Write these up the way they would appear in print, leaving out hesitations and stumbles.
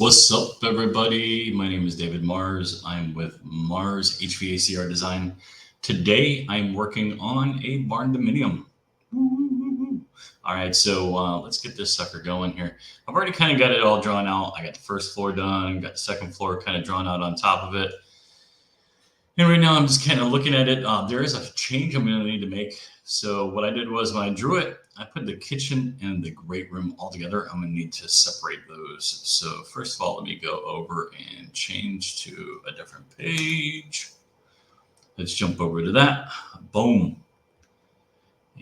What's up, everybody? My name is David Mars. I'm with Mars HVACR Design. Today, I'm working on a barndominium. All right, so let's get this sucker going here. I've already kind of got it all drawn out. I got the first floor done, got the second floor kind of drawn out on top of it. And right now, I'm just kind of looking at it. There is a change I'm going to need to make. So what I did was when I drew it, I put the kitchen and the great room all together. I'm going to need to separate those. So first of all, let me go over and change to a different page. Let's jump over to that. Boom.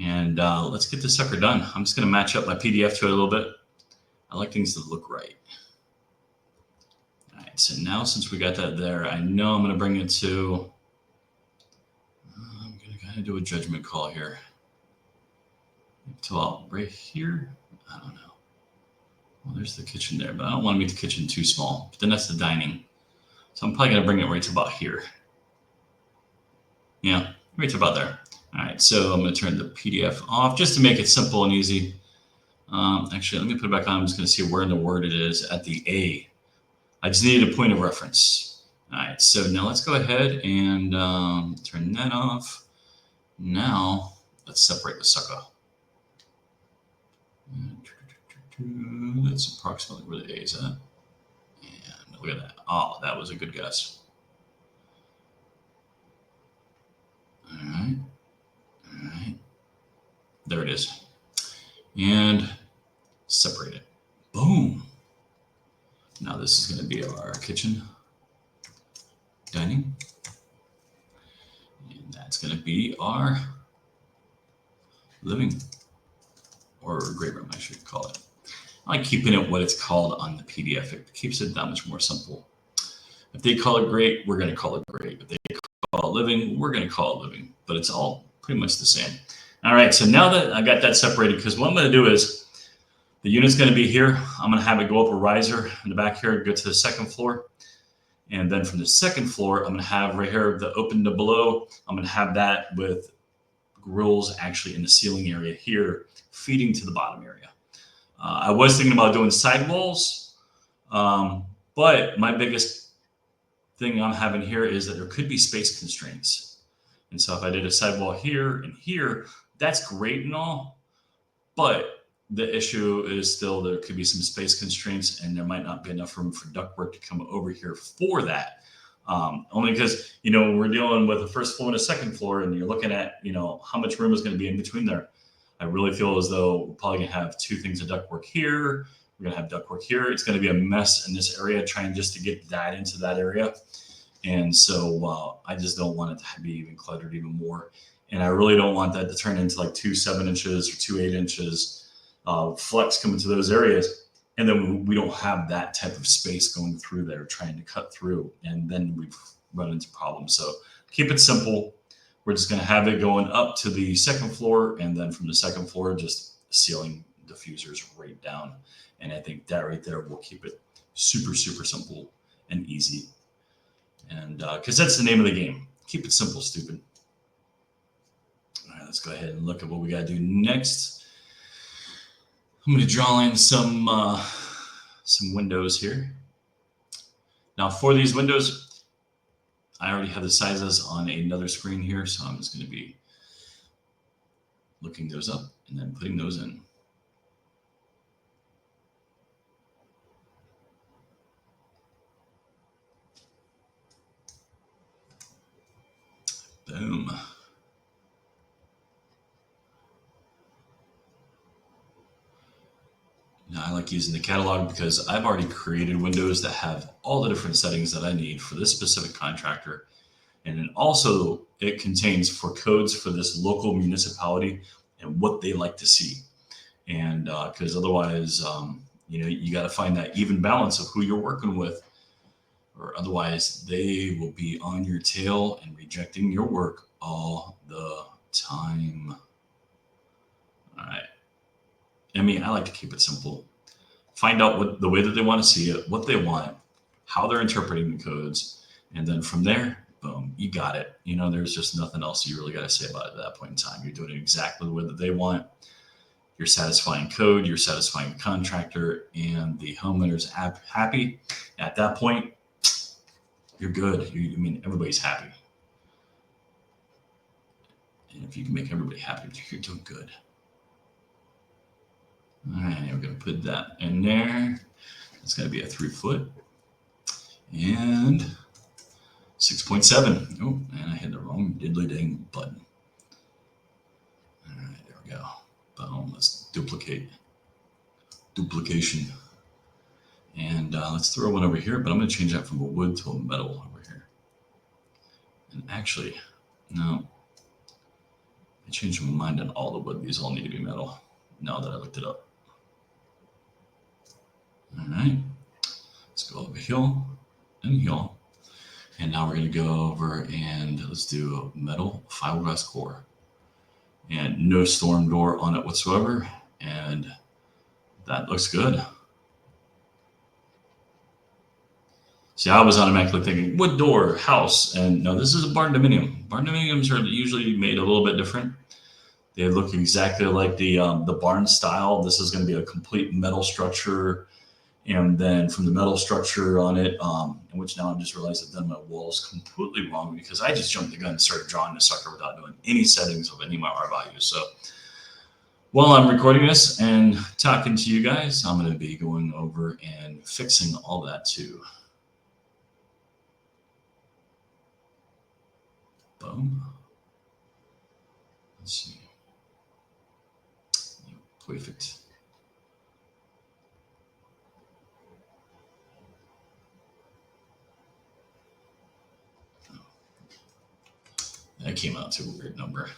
And let's get this sucker done. I'm just going to match up my PDF to it a little bit. I like things to look right. All right, so now since we got that there, I know I'm going to bring it to, I'm going to kind of do a judgment call here. To right here, I don't know. Well, there's the kitchen there, but I don't want to make the kitchen too small. But then that's the dining. So I'm probably going to bring it right to about here. Yeah, right to about there. All right, so I'm going to turn the PDF off just to make it simple and easy. Actually, let me put it back on. I'm just going to see where in the word it is at the A. I just needed a point of reference. All right, so now let's go ahead and turn that off. Now, let's separate the sucker. That's approximately where the A is at. And look at that. Oh, that was a good guess. All right. All right. There it is. And separate it. Boom. Now this is going to be our kitchen, dining. And that's going to be our living, or great room, I should call it. I like keeping it what it's called on the PDF. It keeps it that much more simple. If they call it great, we're going to call it great. If they call it living, we're going to call it living. But it's all pretty much the same. All right, so now that I got that separated, because what I'm going to do is the unit's going to be here. I'm going to have it go up a riser in the back here, go to the second floor. And then from the second floor, I'm going to have right here the open to below. I'm going to have that with grills actually in the ceiling area here, feeding to the bottom area. I was thinking about doing sidewalls, but my biggest thing I'm having here is that there could be space constraints. And so if I did a sidewall here and here, that's great and all, but the issue is still there could be some space constraints and there might not be enough room for ductwork to come over here for that. Only because, we're dealing with a first floor and a second floor and you're looking at, how much room is going to be in between there. I really feel as though we're probably going to have two things of ductwork here. We're going to have ductwork here. It's going to be a mess in this area trying just to get that into that area. And so I just don't want it to be even cluttered even more. And I really don't want that to turn into like 2 7 inches or 2 8 inches flex coming to those areas. And then we don't have that type of space going through there trying to cut through. And then we've run into problems. So keep it simple. We're just going to have it going up to the second floor. And then from the second floor, just ceiling diffusers right down. And I think that right there will keep it super, super simple and easy. And because that's the name of the game. Keep it simple, stupid. All right, let's go ahead and look at what we got to do next. I'm going to draw in some windows here. Now for these windows, I already have the sizes on another screen here, so I'm just going to be looking those up and then putting those in. Boom. Now I like using the catalog because I've already created windows that have all the different settings that I need for this specific contractor. And then also it contains for codes for this local municipality and what they like to see. And because otherwise, you got to find that even balance of who you're working with, or otherwise they will be on your tail and rejecting your work all the time. All right. I like to keep it simple. Find out what the way that they want to see it, what they want, how they're interpreting the codes, and then from there, boom, you got it. There's just nothing else you really got to say about it at that point in time. You're doing it exactly the way that they want. You're satisfying code, you're satisfying the contractor, and the homeowner's happy. At that point, you're good. I mean, everybody's happy. And if you can make everybody happy, you're doing good. All right, we're going to put that in there. It's going to be a 3 foot and 6.7. Oh, and I hit the wrong diddly dang button. All right, there we go. Boom. Let's duplicate. Duplication. And let's throw one over here, but I'm going to change that from a wood to a metal over here. And actually, no. I changed my mind on all the wood. These all need to be metal now that I looked it up. All right. Let's go over here and here. And now we're going to go over and let's do a metal fiberglass core. And no storm door on it whatsoever. And that looks good. See, I was automatically thinking wood door, house, and no, this is a barndominium. Barndominiums are usually made a little bit different. They look exactly like the barn style. This is going to be a complete metal structure. And then from the metal structure on it, in which now I've just realized I've done my walls completely wrong because I just jumped the gun and started drawing the sucker without doing any settings of any of my R values. So while I'm recording this and talking to you guys, I'm going to be going over and fixing all that too. Boom. Let's see. Perfect. That came out to a weird number.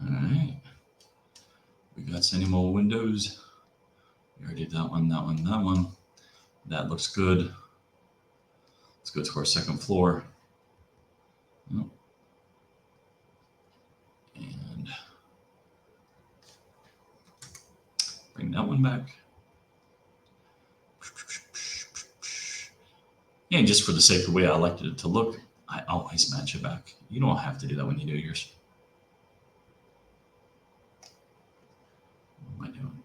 All right. We got any more windows? We already did that one, that one, that one. That looks good. Let's go to our second floor. Oh. And bring that one back. Yeah, and just for the sake of the way I liked it to look, I always match it back. You don't have to do that when you do yours. What am I doing?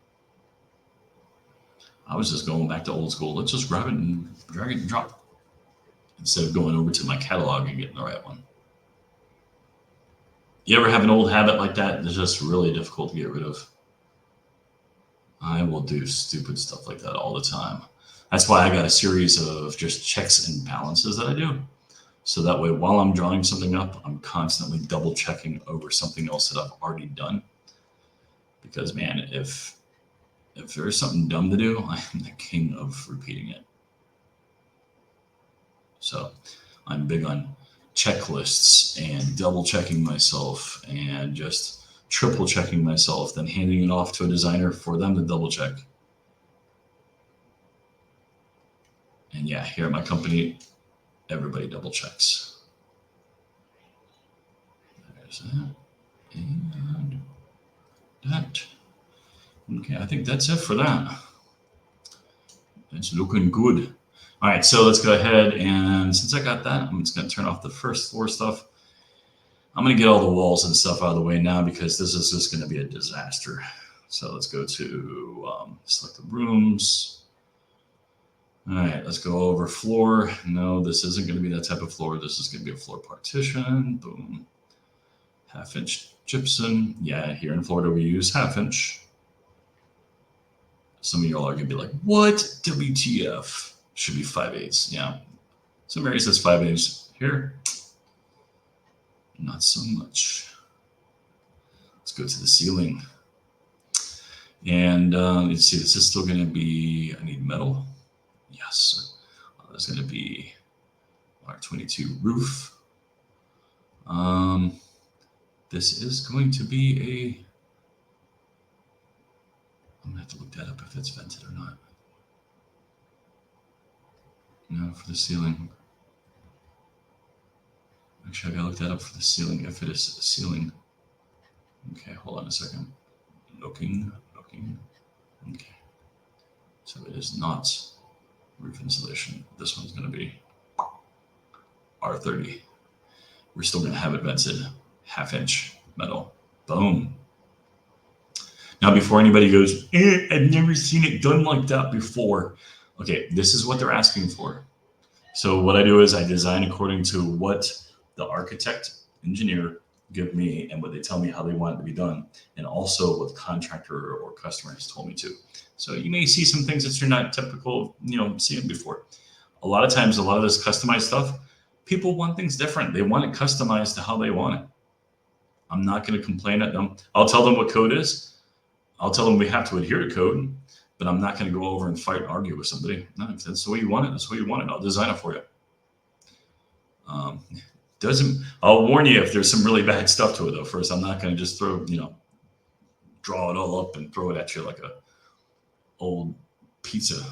I was just going back to old school. Let's just grab it and drag it and drop. Instead of going over to my catalog and getting the right one. You ever have an old habit like that that's just really difficult to get rid of? I will do stupid stuff like that all the time. That's why I got a series of just checks and balances that I do. So that way, while I'm drawing something up, I'm constantly double checking over something else that I've already done. Because man, if there's something dumb to do, I am the king of repeating it. So I'm big on checklists and double checking myself and just triple checking myself, then handing it off to a designer for them to double check. And yeah, here at my company, everybody double checks. There's that. And that. Okay, I think that's it for that. It's looking good. All right, so let's go ahead and since I got that, I'm just going to turn off the first floor stuff. I'm going to get all the walls and stuff out of the way now because this is just going to be a disaster. So let's go to select the rooms. All right, let's go over floor. No, this isn't going to be that type of floor. This is going to be a floor partition. Boom. 1/2 inch gypsum. Yeah, here in Florida, we use 1/2 inch. Some of y'all are going to be like, what? WTF? Should be 5/8. Yeah. Some areas says 5/8. Here, not so much. Let's go to the ceiling. And let's see, this is still going to be, I need metal. Yes. There's going to be R22 roof. This is going to be a, I'm going to have to look that up if it's vented or not. No, for the ceiling. Actually, I gotta look that up for the ceiling, if it is ceiling. Okay, hold on a second. Looking. Okay. So it is not roof insulation. This one's gonna be R30. We're still gonna have it vented, 1/2 inch metal. Boom. Now, before anybody goes, I've never seen it done like that before. Okay, this is what they're asking for. So what I do is I design according to what the architect, engineer give me and what they tell me how they want it to be done, and also what the contractor or customer has told me to. So you may see some things that you're not typical, seeing before. A lot of times, a lot of this customized stuff, people want things different. They want it customized to how they want it. I'm not going to complain at them. I'll tell them what code is. I'll tell them we have to adhere to code, but I'm not going to go over and fight and argue with somebody. No, if that's the way you want it, that's the way you want it. I'll design it for you. I'll warn you if there's some really bad stuff to it though. First, I'm not going to just draw it all up and throw it at you like a old pizza.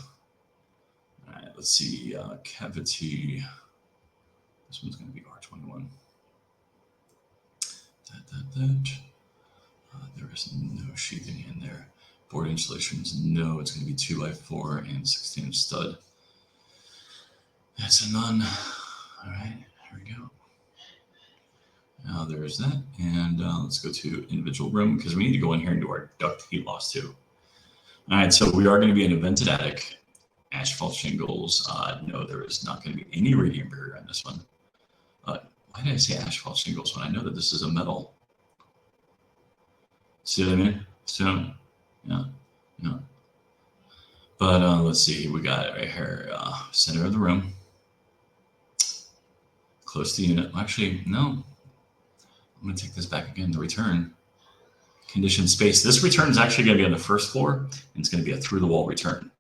All right, let's see. Cavity. This one's going to be R21. There is no sheathing in there. Board insulations, no. It's going to be 2x4 and 16-inch stud. That's a none. All right, here we go. Now there's that, and let's go to individual room because we need to go in here and do our duct heat loss too. All right, so we are going to be in a vented attic, asphalt shingles. No, there is not going to be any radiant barrier on this one. Why did I say asphalt shingles when I know that this is a metal? See what I mean? So, yeah. But let's see, we got it right here, center of the room, close to the unit. Actually, no. I'm going to take this back again. The return, conditioned space. This return is actually going to be on the first floor, and it's going to be a through-the-wall return.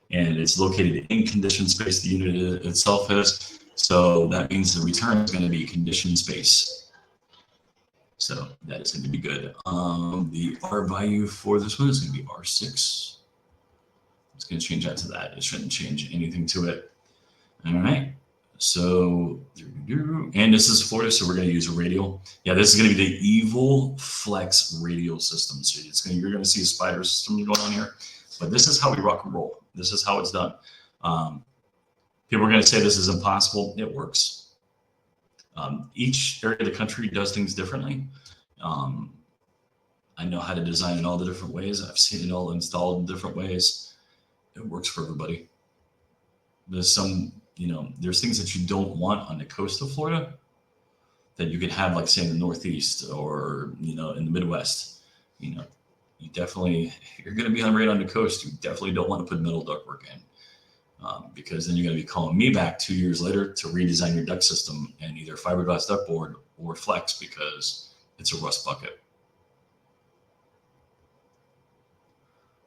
And it's located in conditioned space, the unit itself is. So that means the return is going to be conditioned space. So that is going to be good. The R value for this one is going to be R6. It's going to change that to that. It shouldn't change anything to it. All right. So, and this is Florida, so we're going to use a radial. Yeah, this is going to be the Evil Flex radial system. So you're going to see a spider system going on here. But this is how we rock and roll. This is how it's done. People are going to say this is impossible. It works. Each area of the country does things differently. I know how to design in all the different ways. I've seen it all installed in different ways. It works for everybody. There's some, there's things that you don't want on the coast of Florida that you could have, like say in the Northeast or, in the Midwest. You're going to be right on the coast. You definitely don't want to put metal ductwork in. Because then you're going to be calling me back 2 years later to redesign your duct system in either fiberglass ductboard or flex because it's a rust bucket.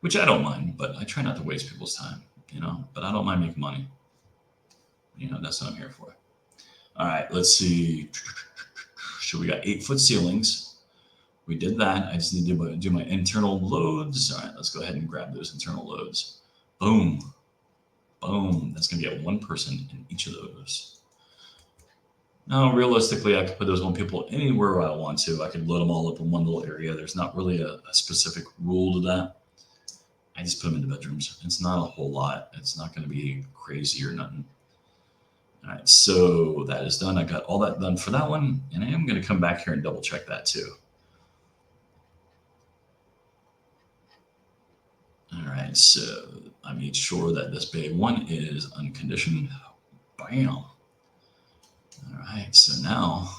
Which I don't mind, but I try not to waste people's time, but I don't mind making money. That's what I'm here for. All right, let's see. So we got 8-foot ceilings. We did that. I just need to do my internal loads. All right, let's go ahead and grab those internal loads. Boom. Boom. That's going to get one person in each of those. Now, realistically, I could put those one people anywhere I want to. I could load them all up in one little area. There's not really a specific rule to that. I just put them in the bedrooms. It's not a whole lot. It's not going to be crazy or nothing. All right, so that is done. I got all that done for that one, and I am going to come back here and double check that too. All right, so I made sure that this bay 1 is unconditioned. Bam. All right, so now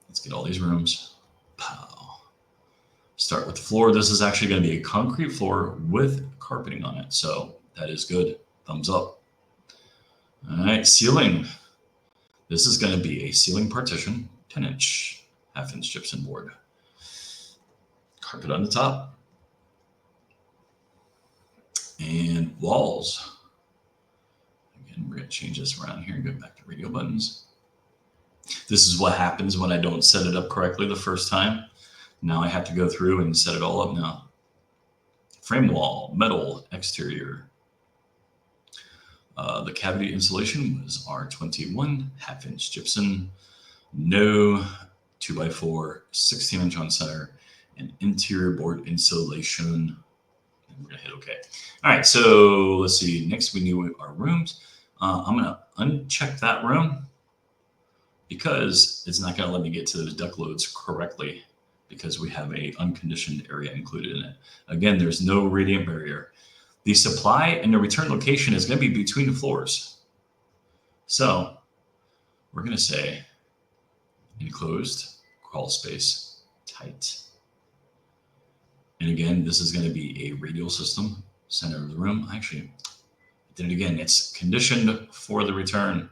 let's get all these rooms. Pow. Start with the floor. This is actually going to be a concrete floor with carpeting on it, so that is good. Thumbs up. All right, ceiling. This is going to be a ceiling partition, 10-inch, half-inch gypsum board. Carpet on the top. And walls. Again, we're going to change this around here and go back to radio buttons. This is what happens when I don't set it up correctly the first time. Now I have to go through and set it all up now. Frame wall, metal, exterior. The cavity insulation was R21, half-inch gypsum. No 2x4, 16-inch on center, and interior board insulation. We're gonna hit OK. All right, so let's see. Next, we need our rooms. I'm gonna uncheck that room because it's not gonna let me get to those duct loads correctly because we have a unconditioned area included in it. Again, there's no radiant barrier. The supply and the return location is going to be between the floors. So we're going to say enclosed, crawl space, tight. And again, this is going to be a radial system, center of the room. Actually, I did it again. It's conditioned for the return.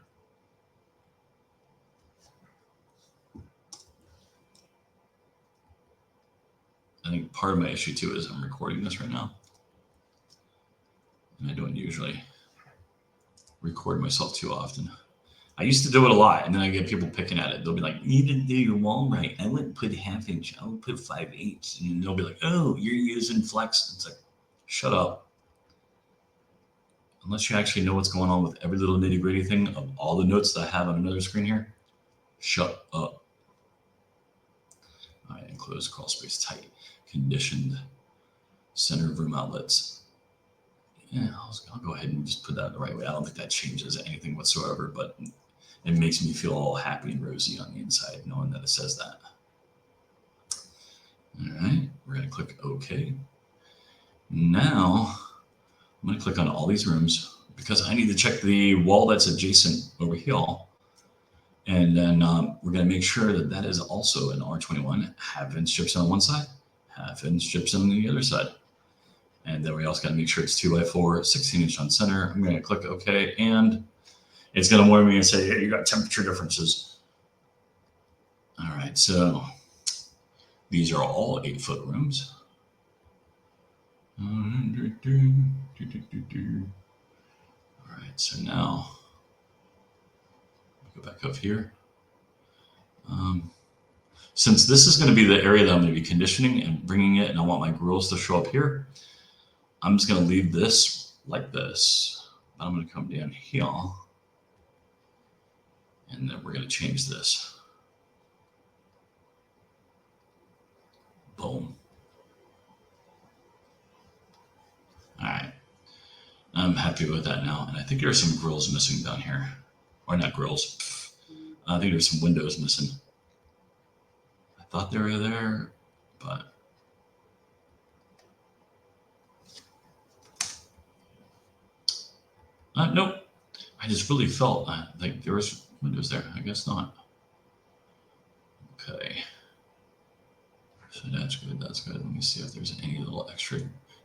I think part of my issue too is I'm recording this right now. And I don't usually record myself too often. I used to do it a lot, and then I get people picking at it. They'll be like, "You didn't do your wall right. I wouldn't put 1/2 inch. I would put 5/8." And they'll be like, "Oh, you're using flex." It's like, shut up. Unless you actually know what's going on with every little nitty gritty thing of all the notes that I have on another screen here, shut up. All right, enclosed, crawl space, tight, conditioned, center of room outlets. Yeah, I'll go ahead and just put that the right way. I don't think that changes anything whatsoever, but it makes me feel all happy and rosy on the inside knowing that it says that. All right, we're going to click OK. Now, I'm going to click on all these rooms because I need to check the wall that's adjacent over here. And then we're going to make sure that that is also an R21, 1/2 inch gypsum on one side, 1/2 inch gypsum on the other side. And then we also got to make sure it's 2x4, 16 inch on center. I'm going to click OK, and it's going to warn me and say, "Hey, you got temperature differences." All right, so these are all 8-foot rooms. All right, so now go back up here. Since this is going to be the area that I'm going to be conditioning and bringing it, and I want my grills to show up here, I'm just going to leave this like this. I'm going to come down here, and then we're going to change this. Boom. All right. I'm happy with that now. And I think there's some grills missing down here. Or not grills. I think there's some windows missing. I thought they were there, but nope. I just really felt like there was windows there. I guess not. Okay. So that's good. That's good. Let me see if there's any little extra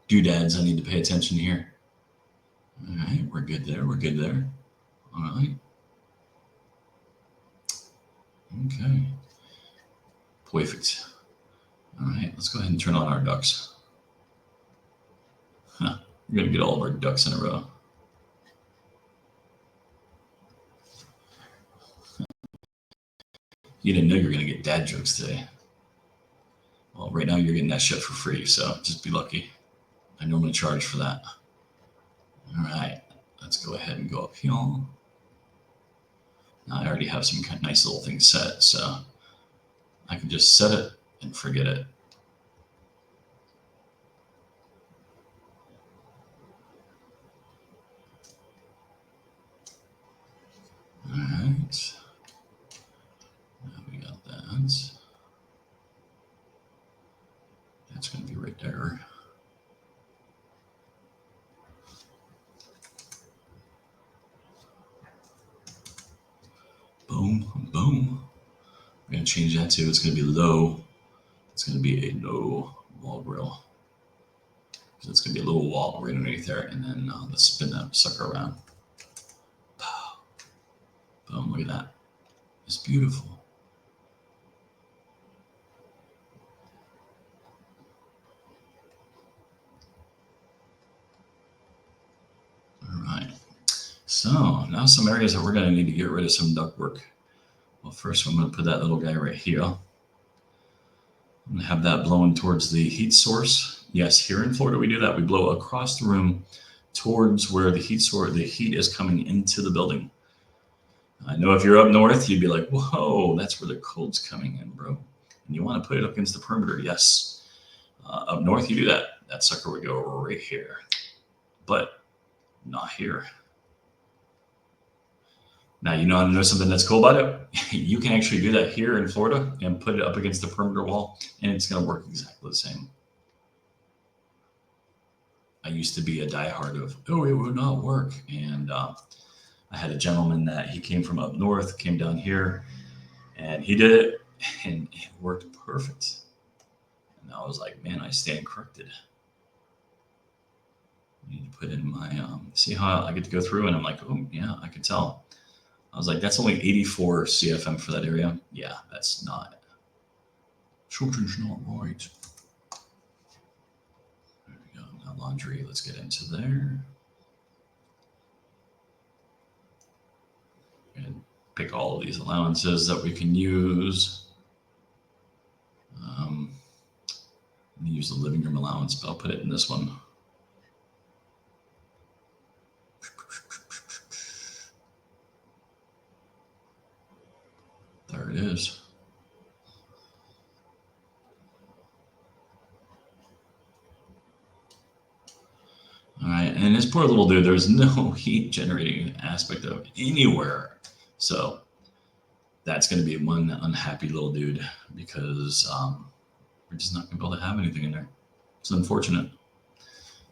doodads I need to pay attention to here. All right, we're good there. We're good there. All right. Okay. Perfect. All right, let's go ahead and turn on our ducts. We're going to get all of our ducks in a row. You didn't know you were going to get dad jokes today. Well, right now you're getting that shit for free, so just be lucky. I normally charge for that. All right, let's go ahead and go up here. Now I already have some kind of nice little things set, so I can just set it and forget it. All right. Now we got that. That's going to be right there. Boom, boom. We're going to change that to, it's going to be low. It's going to be a low wall grill. So it's going to be a little wall right underneath there. And then let's spin that sucker around. Boom, look at that. It's beautiful. All right. So now some areas that we're going to need to get rid of some ductwork. Well, first I'm going to put that little guy right here. I'm going to have that blowing towards the heat source. Yes, here in Florida we do that. We blow across the room towards where the heat is coming into the building. I know if you're up north, you'd be like, whoa, that's where the cold's coming in, bro. And you want to put it up against the perimeter. Yes. Up north, you do that. That sucker would go right here, but not here. Now, you know something that's cool about it? You can actually do that here in Florida and put it up against the perimeter wall, and it's going to work exactly the same. I used to be a diehard of, oh, it would not work. And I had a gentleman that he came from up north, came down here, and he did it, and it worked perfect. And I was like, man, I stand corrected. I need to put in my, see how I get to go through, and I'm like, oh, yeah, I can tell. I was like, that's only 84 CFM for that area. Yeah, that's not. Something's not right. There we go. Now laundry, let's get into there. And pick all of these allowances that we can use. I'm gonna use the living room allowance, but I'll put it in this one. There it is. All right, and this poor little dude, there's no heat generating aspect of anywhere. So that's going to be one unhappy little dude because we're just not going to be able to have anything in there. It's unfortunate.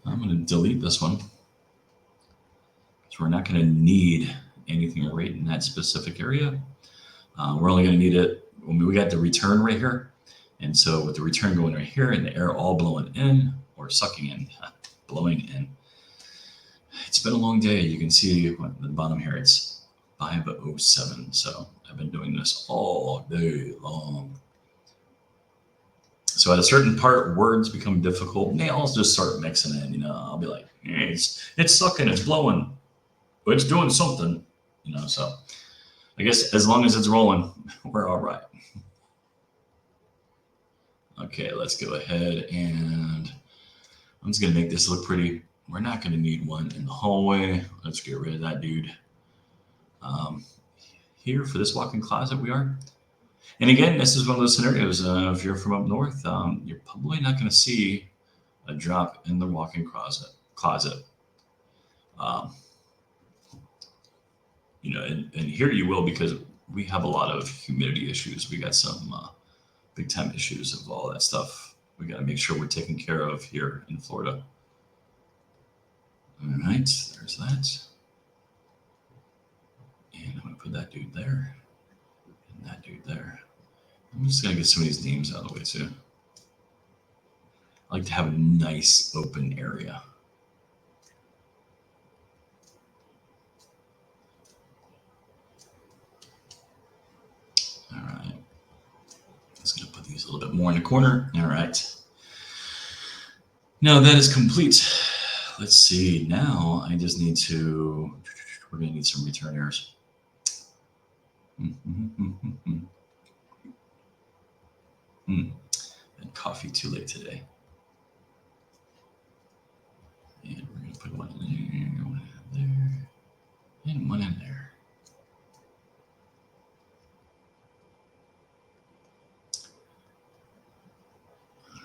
I'm going to delete this one because we're not going to need anything right in that specific area. We're only going to need it when we got the return right here. And so with the return going right here and the air all blowing in or sucking in, blowing in, it's been a long day. You can see at the bottom here, it's 5:07. So I've been doing this all day long. So at a certain part, words become difficult and they all just start mixing in. I'll be like, hey, it's sucking, it's blowing, but it's doing something, so I guess as long as it's rolling, we're all right. Okay, let's go ahead and I'm just going to make this look pretty. We're not going to need one in the hallway. Let's get rid of that dude. Here for this walk-in closet we are. And again, this is one of those scenarios. If you're from up north, you're probably not going to see a drop in the walk-in closet. And here you will because we have a lot of humidity issues. We got some big time issues of all that stuff. We got to make sure we're taken care of here in Florida. All right, there's that. And I'm going to put that dude there and that dude there. I'm just going to get some of these names out of the way too. I like to have a nice open area. All right. Just going to put these a little bit more in the corner. All right. Now that is complete. Let's see. Now I just need to, we're going to need some return errors. And coffee too late today. And we're going to put one in there, and one in there.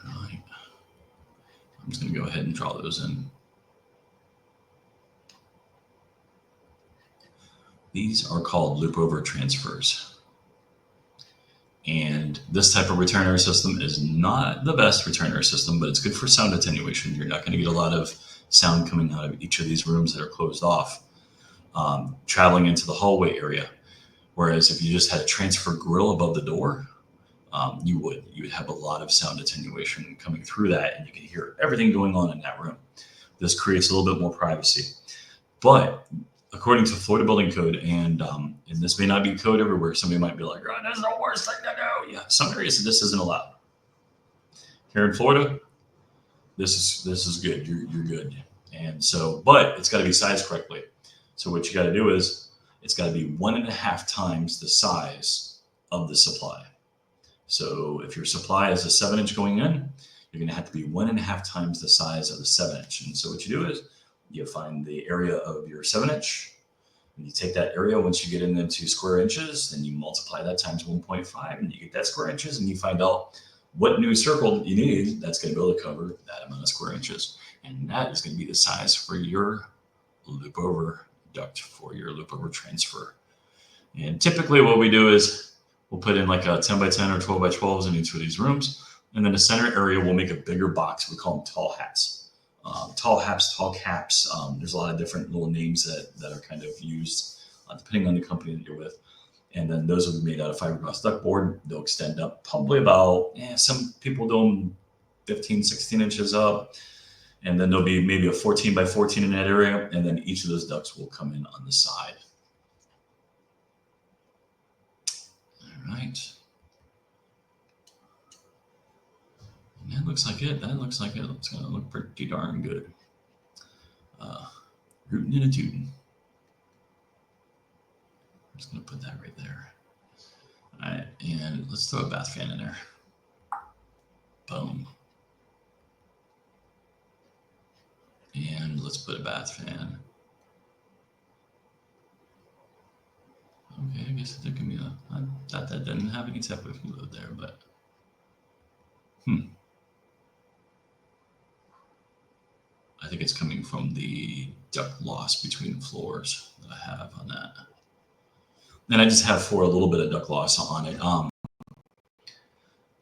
All right. I'm just going to go ahead and draw those in. These are called loop over transfers. And this type of return error system is not the best return error system, but it's good for sound attenuation. You're not going to get a lot of sound coming out of each of these rooms that are closed off, traveling into the hallway area. Whereas if you just had a transfer grill above the door, you would have a lot of sound attenuation coming through that, and you can hear everything going on in that room. This creates a little bit more privacy. But according to Florida Building Code, and this may not be code everywhere, somebody might be like, oh, that's the worst thing to do. Yeah, some areas this isn't allowed. Here in Florida, this is good. You're good. And so, but it's got to be sized correctly. So what you got to do is it's got to be 1.5 times the size of the supply. So if your supply is a 7-inch going in, you're going to have to be 1.5 times the size of the 7-inch. And so what you do is you find the area of your 7-inch, and you take that area. Once you get into square inches, then you multiply that times 1.5, and you get that square inches, and you find out what new circle you need that's going to be able to cover that amount of square inches. And that is going to be the size for your loop over duct, for your loop over transfer. And typically what we do is we'll put in like a 10 by 10 or 12 by 12s in each of these rooms. And then the center area, we'll make a bigger box. We call them tall hats. Tall hats, tall caps. There's a lot of different little names that are kind of used depending on the company that you're with. And then those will be made out of fiberglass duct board. They'll extend up probably about, some people do them 15, 16 inches up. And then there'll be maybe a 14 by 14 in that area. And then each of those ducts will come in on the side. All right. And that looks like it. That looks like it. It's going to look pretty darn good. Rootin' and a tootin'. I'm just going to put that right there. All right. And let's throw a bath fan in there. Boom. And let's put a bath fan. Okay, I guess there can be I thought that didn't have any type of load there, but I think it's coming from the duct loss between floors that I have on that. And I just have for a little bit of duct loss on it.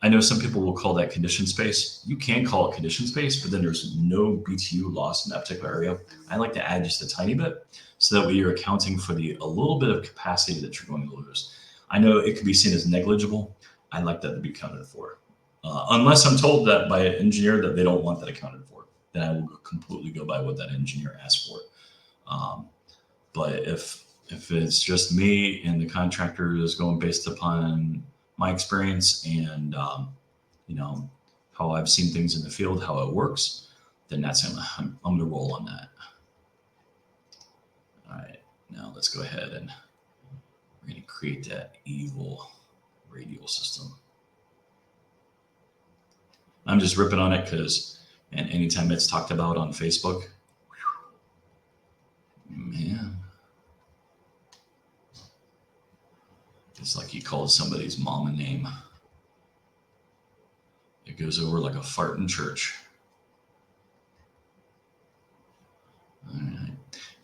I know some people will call that conditioned space. You can call it conditioned space, but then there's no BTU loss in that particular area. I like to add just a tiny bit, so that way you're accounting for a little bit of capacity that you're going to lose. I know it could be seen as negligible. I like that to be accounted for. Unless I'm told that by an engineer that they don't want that accounted for, then I will completely go by what that engineer asked for. But if it's just me and the contractor is going based upon my experience and how I've seen things in the field, how it works, then I'm going to roll on that. All right, now let's go ahead and we're going to create that evil radial system. I'm just ripping on it because, and anytime it's talked about on Facebook, man, it's like you called somebody's mom a name. It goes over like a fart in church. All right.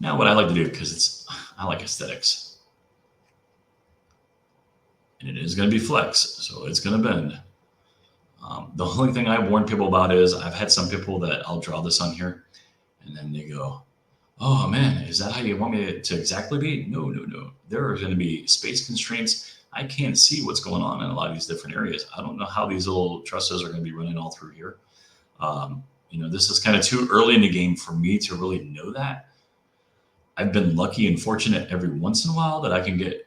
Now what I like to do, because I like aesthetics. And it is going to be flex, so it's going to bend. The only thing I warn people about is I've had some people that I'll draw this on here, and then they go, oh man, is that how you want me to exactly be? No. There are going to be space constraints. I can't see what's going on in a lot of these different areas. I don't know how these little trusses are going to be running all through here. This is kind of too early in the game for me to really know that. I've been lucky and fortunate every once in a while that I can get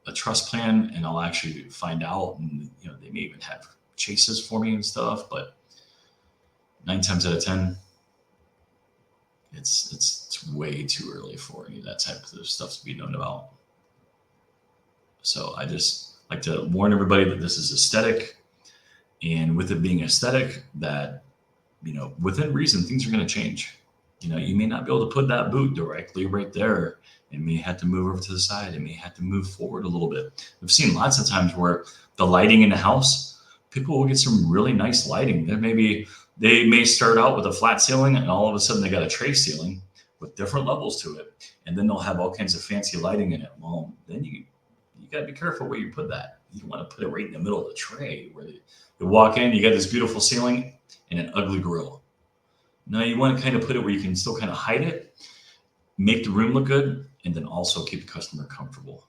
a truss plan and I'll actually find out. And, they may even have chases for me and stuff, but 9 times out of 10, it's way too early for any of that type of stuff to be known about. So I just like to warn everybody that this is aesthetic, and with it being aesthetic, that within reason, things are going to change. You may not be able to put that boot directly right there. It may have to move over to the side. It may have to move forward a little bit. We've seen lots of times where the lighting in the house, people will get some really nice lighting. They may start out with a flat ceiling, and all of a sudden they got a tray ceiling with different levels to it, and then they'll have all kinds of fancy lighting in it. Well, then you got to be careful where you put that. You don't want to put it right in the middle of the tray where you walk in, you got this beautiful ceiling and an ugly grill. No, you want to kind of put it where you can still kind of hide it, make the room look good, and then also keep the customer comfortable.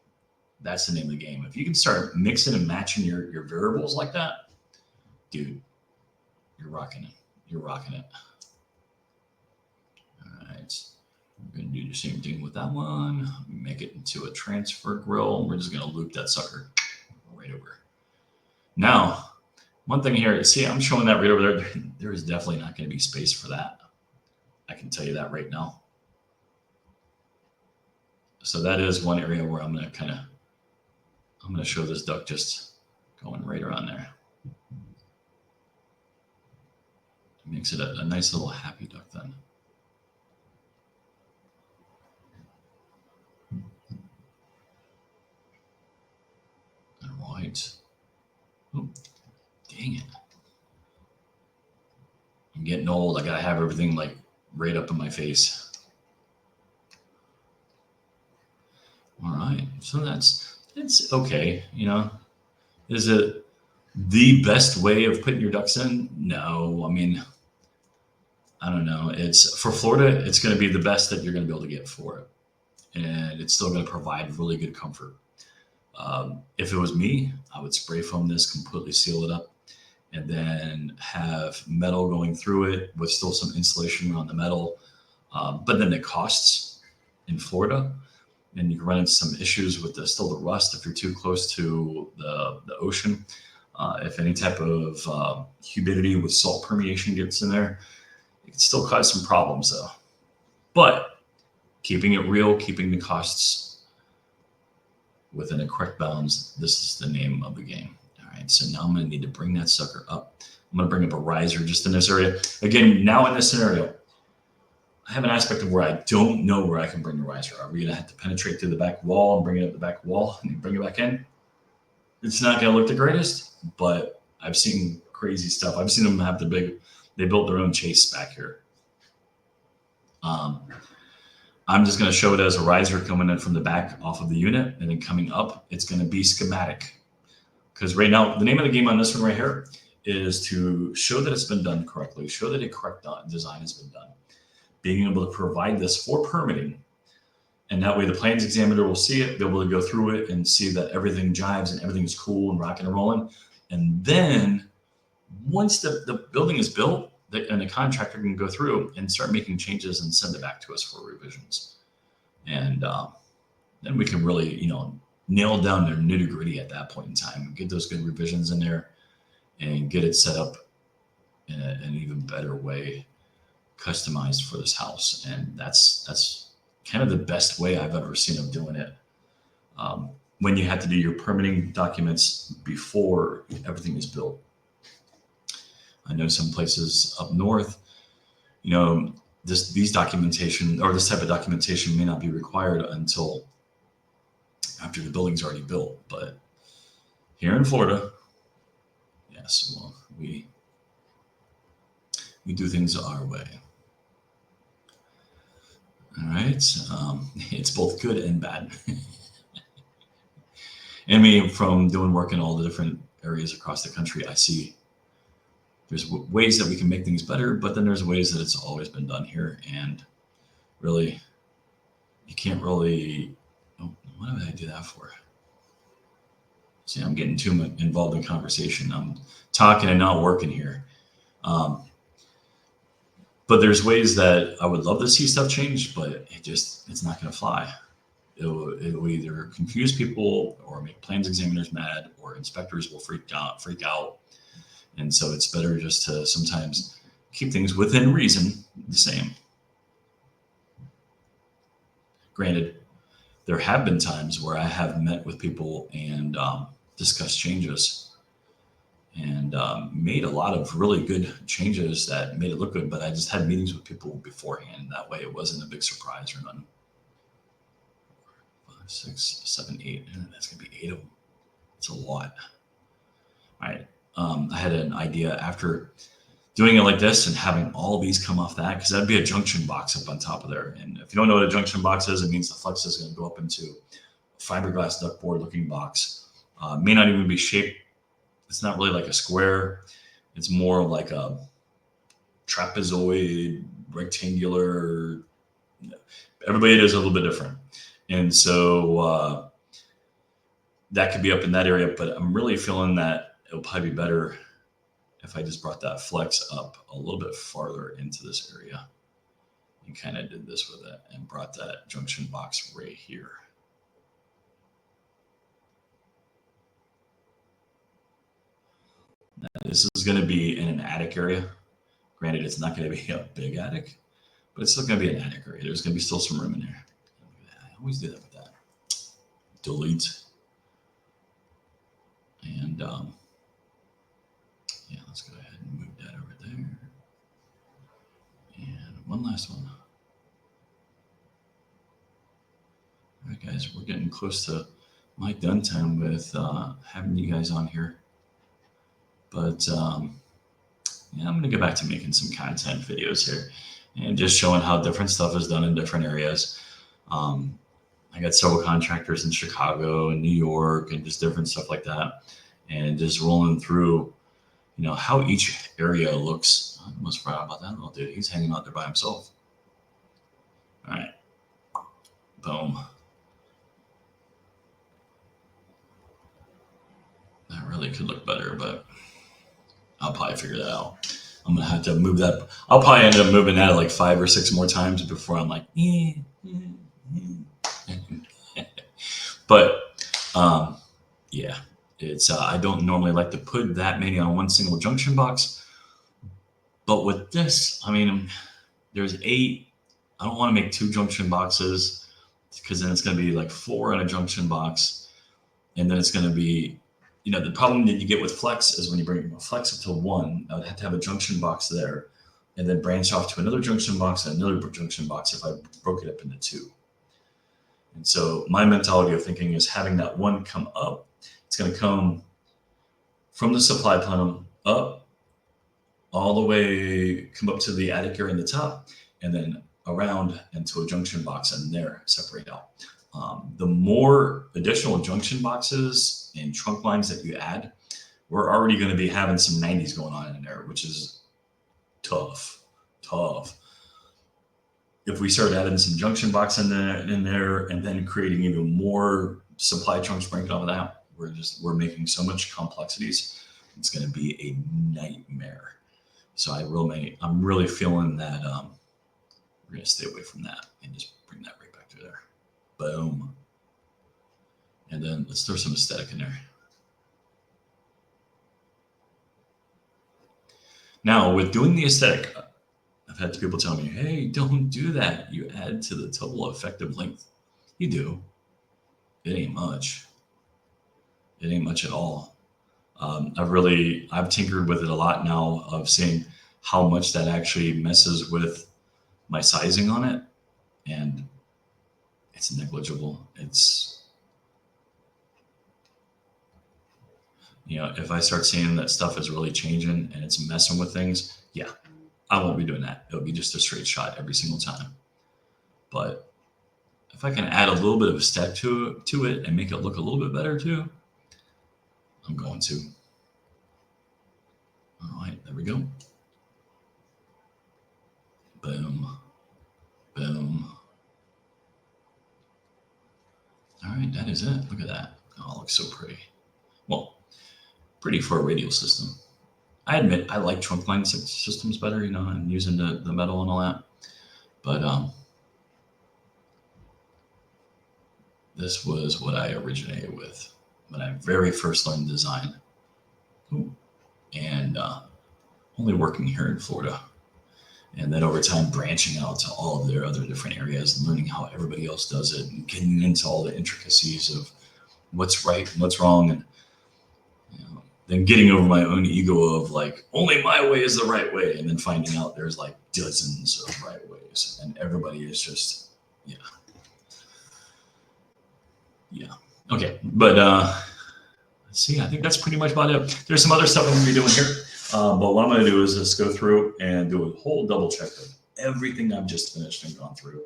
That's the name of the game. If you can start mixing and matching your variables like that, dude, you're rocking it. You're rocking it. All right. We're going to do the same thing with that one. Make it into a transfer grill. We're just going to loop that sucker right over. Now, one thing here, see, I'm showing that right over there. There is definitely not going to be space for that. I can tell you that right now. So that is one area where I'm going to show this duct just going right around there. It makes it a nice little happy duct then. All right. Oh, dang it. I'm getting old. I got to have everything like right up in my face. All right. So that's it's okay. Is it the best way of putting your ducks in? No. I mean, I don't know. It's for Florida, it's going to be the best that you're going to be able to get for it. And it's still going to provide really good comfort. If it was me, I would spray foam this, completely seal it up, and then have metal going through it with still some insulation around the metal. But then it costs in Florida, and you can run into some issues with still the rust if you're too close to the ocean. If any type of humidity with salt permeation gets in there, it can still cause some problems though. But keeping it real, keeping the costs within a correct bounds, this is the name of the game. All right, so now I'm going to need to bring that sucker up. I'm going to bring up a riser just in this area. Again, now in this scenario, I have an aspect of where I don't know where I can bring the riser. Are we going to have to penetrate through the back wall and bring it up the back wall and bring it back in? It's not going to look the greatest, but I've seen crazy stuff. I've seen them have they built their own chase back here. I'm just going to show it as a riser coming in from the back off of the unit, and then coming up, it's going to be schematic. Because right now, the name of the game on this one right here is to show that it's been done correctly, show that a correct design has been done. Being able to provide this for permitting, and that way the plans examiner will see it, be able to go through it and see that everything jives and everything's cool and rocking and rolling. And then once the building is built, and the contractor can go through and start making changes and send it back to us for revisions. And then we can really, nail down their nitty gritty at that point in time, get those good revisions in there and get it set up in an even better way, customized for this house. And that's kind of the best way I've ever seen of doing it. When you have to do your permitting documents before everything is built. I know some places up north, these documentation or this type of documentation may not be required until after the building's already built. But here in Florida, yes, well, we do things our way. All right, it's both good and bad. I mean, from doing work in all the different areas across the country, I see there's ways that we can make things better, but then there's ways that it's always been done here. And really, you can't really, what did I do that for? See, I'm getting too much involved in conversation. I'm talking and not working here. But there's ways that I would love to see stuff change, but it's not going to fly. It will either confuse people or make plans examiners mad, or inspectors will freak out. And so it's better just to sometimes keep things within reason the same. Granted, there have been times where I have met with people and discussed changes and made a lot of really good changes that made it look good, but I just had meetings with people beforehand. That way it wasn't a big surprise or nothing. 5, 6, 7, 8. That's going to be 8 of them. It's a lot. All right. I had an idea after doing it like this and having all these come off that, because that'd be a junction box up on top of there. And if you don't know what a junction box is, it means the flex is going to go up into a fiberglass ductboard looking box. May not even be shaped. It's not really like a square. It's more like a trapezoid, rectangular. Everybody does a little bit different. And so that could be up in that area, but I'm really feeling that it'll probably be better if I just brought that flex up a little bit farther into this area and kind of did this with it and brought that junction box right here. Now, this is going to be in an attic area. Granted, it's not going to be a big attic, but it's still going to be an attic area. There's going to be still some room in there. I always do that with that. Delete. And yeah, let's go ahead and move that over there. And one last one. All right, guys, we're getting close to my done time with having you guys on here. But yeah, I'm going to go back to making some content videos here and just showing how different stuff is done in different areas. I got several contractors in Chicago and New York and just different stuff like that. And just rolling through, how each area looks. I almost forgot about that little dude. He's hanging out there by himself. All right. Boom. That really could look better, but I'll probably figure that out. I'm gonna have to move that. I'll probably end up moving that like 5 or 6 more times before I'm like, but yeah, it's I don't normally like to put that many on one single junction box, but with this, I mean, there's 8. I don't want to make 2 junction boxes because then it's going to be like 4 in a junction box, and then it's going to be, the problem that you get with flex is when you bring a flex up to 1, I would have to have a junction box there, and then branch off to another junction box and another junction box if I broke it up into 2. And so my mentality of thinking is having that 1 come up. It's going to come from the supply panel up, all the way, come up to the attic area in the top, and then around into a junction box and there separate out. The more additional junction boxes and trunk lines that you add, we're already going to be having some 90s going on in there, which is tough. If we start adding some junction box in there and then creating even more supply trunks breaking off of that, we're making so much complexities. It's going to be a nightmare. So I'm really feeling that we're going to stay away from that and just bring that right back to there. Boom. And then let's throw some aesthetic in there. Now, with doing the aesthetic, I've had people tell me, hey, don't do that. You add to the total effective length. You do. It ain't much. It ain't much at all. I've tinkered with it a lot now of seeing how much that actually messes with my sizing on it. And it's negligible. If I start seeing that stuff is really changing and it's messing with things, yeah, I won't be doing that. It'll be just a straight shot every single time. But if I can add a little bit of a step to it and make it look a little bit better too, I'm going to. All right, there we go. Boom. Boom. All right, that is it. Look at that. Oh, it looks so pretty. Well, pretty for a radial system. I admit I like trunk line systems better, and using the metal and all that. But this was what I originated with when I very first learned design. And only working here in Florida. And then over time branching out to all of their other different areas and learning how everybody else does it and getting into all the intricacies of what's right and what's wrong, and then getting over my own ego of like, only my way is the right way, and then finding out there's like dozens of right ways and everybody is just, yeah. Okay, but let's see, I think that's pretty much about it. There's some other stuff I'm gonna be doing here, but what I'm gonna do is just go through and do a whole double check of everything I've just finished and gone through.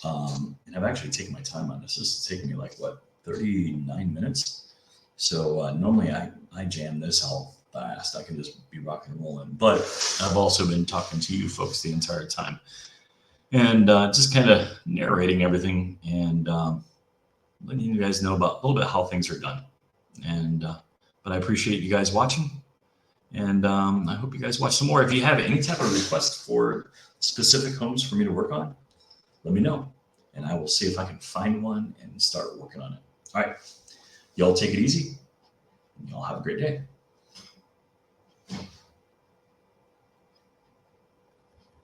And I've actually taken my time on this. This is taking me like 39 minutes. So normally I jam this out fast. I can just be rocking and rolling. But I've also been talking to you folks the entire time and just kind of narrating everything and letting you guys know about a little bit how things are done. And but I appreciate you guys watching. And I hope you guys watch some more. If you have any type of request for specific homes for me to work on, let me know. And I will see if I can find one and start working on it. All right. Y'all take it easy. Y'all have a great day.